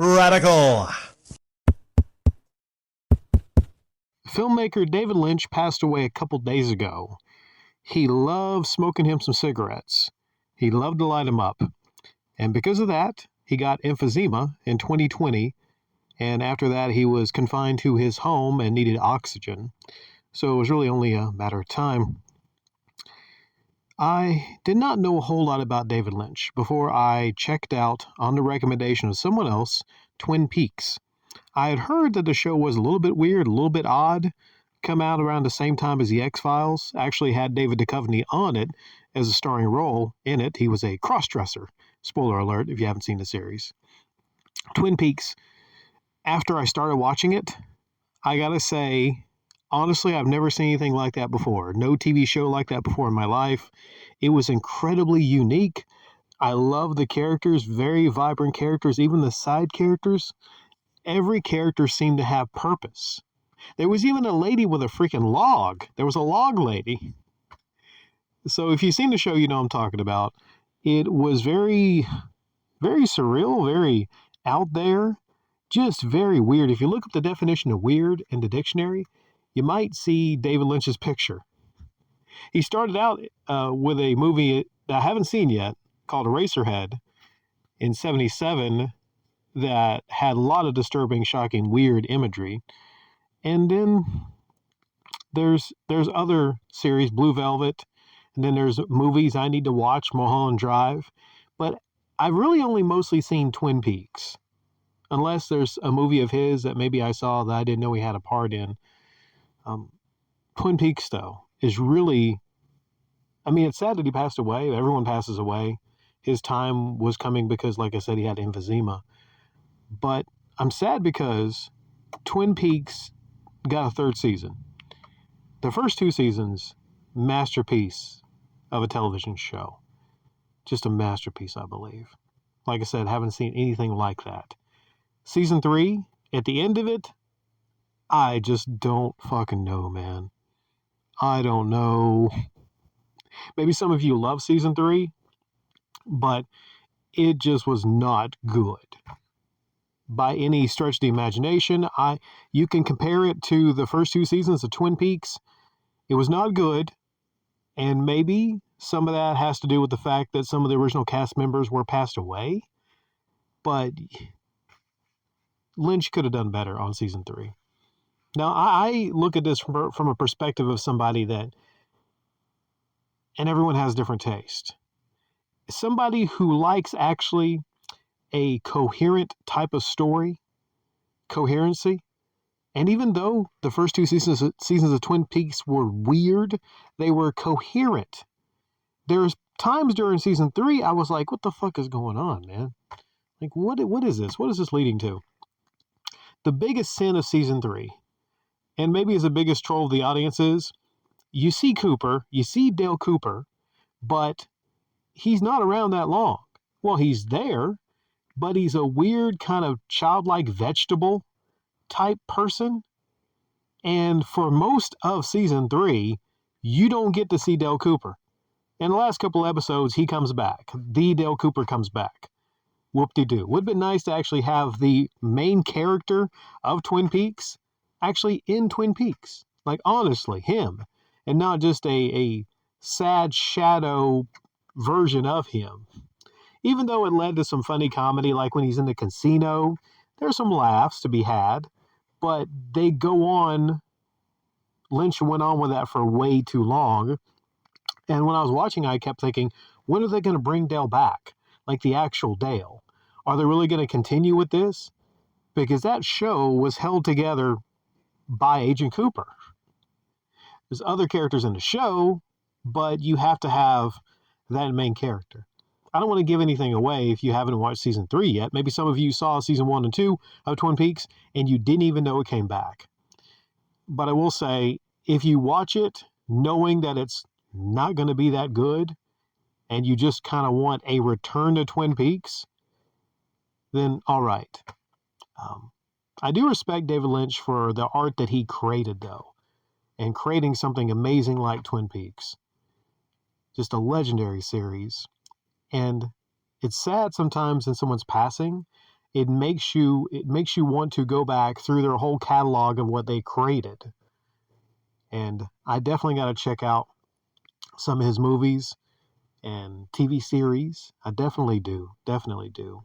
Radical. Filmmaker David Lynch passed away a couple days ago. He loved smoking him some cigarettes. He loved to light them up. And because of that, he got emphysema in 2020. And after that, he was confined to his home and needed oxygen. So it was really only a matter of time. I did not know a whole lot about David Lynch before I checked out, on the recommendation of someone else, Twin Peaks. I had heard that the show was a little bit weird, a little bit odd, come out around the same time as The X-Files. Actually had David Duchovny on it as a starring role in it. He was a cross-dresser. Spoiler alert if you haven't seen the series. Twin Peaks, after I started watching it, I gotta say, honestly, I've never seen anything like that before. No TV show like that before in my life. It was incredibly unique. I love the characters, very vibrant characters, even the side characters. Every character seemed to have purpose. There was even a lady with a freaking log. There was a log lady. So if you've seen the show, you know what I'm talking about. It was very, very surreal, very out there, just very weird. If you look up the definition of weird in the dictionary, you might see David Lynch's picture. He started out with a movie that I haven't seen yet called Eraserhead in '77 that had a lot of disturbing, shocking, weird imagery. And then there's other series, Blue Velvet, and then there's movies I need to watch, Mulholland Drive. But I've really only mostly seen Twin Peaks, unless there's a movie of his that maybe I saw that I didn't know he had a part in. Twin Peaks, though, is really, I mean, it's sad that he passed away. Everyone passes away. His time was coming because, like I said, he had emphysema. But I'm sad because Twin Peaks got a third season. The first two seasons, masterpiece of a television show. Just a masterpiece, I believe. Like I said, haven't seen anything like that. Season 3, at the end of it, I just don't fucking know, man. I don't know. Maybe some of you love season 3, but it just was not good. By any stretch of the imagination, you can compare it to the first two seasons of Twin Peaks. It was not good, and maybe some of that has to do with the fact that some of the original cast members were passed away, but Lynch could have done better on season 3. Now, I look at this from a perspective of somebody that, and everyone has different taste. Somebody who likes actually a coherent type of story, coherency. And even though the first two seasons of Twin Peaks were weird, they were coherent. There's times during season 3 I was like, what the fuck is going on, man? Like, what is this? What is this leading to? The biggest sin of season 3, and maybe as the biggest troll of the audience is, you see Cooper, you see Dale Cooper, but he's not around that long. Well, he's there, but he's a weird kind of childlike vegetable type person. And for most of season 3, you don't get to see Dale Cooper. In the last couple episodes, he comes back. The Dale Cooper comes back. Whoop-de-doo. Would have been nice to actually have the main character of Twin Peaks actually in Twin Peaks. Like, honestly, him. And not just a sad shadow version of him. Even though it led to some funny comedy, like when he's in the casino, there's some laughs to be had, but they go on. Lynch went on with that for way too long. And when I was watching, I kept thinking, when are they going to bring Dale back? Like the actual Dale. Are they really going to continue with this? Because that show was held together by Agent Cooper. There's other characters in the show, but you have to have that main character. I don't want to give anything away if you haven't watched season 3 yet. Maybe some of you saw season 1 and 2 of Twin Peaks and you didn't even know it came back. But I will say, if you watch it knowing that it's not going to be that good and you just kind of want a return to Twin Peaks, then all right. I do respect David Lynch for the art that he created, though, and creating something amazing like Twin Peaks. Just a legendary series. And it's sad sometimes in someone's passing, it makes you want to go back through their whole catalog of what they created. And I definitely got to check out some of his movies and TV series. I definitely do. Definitely do.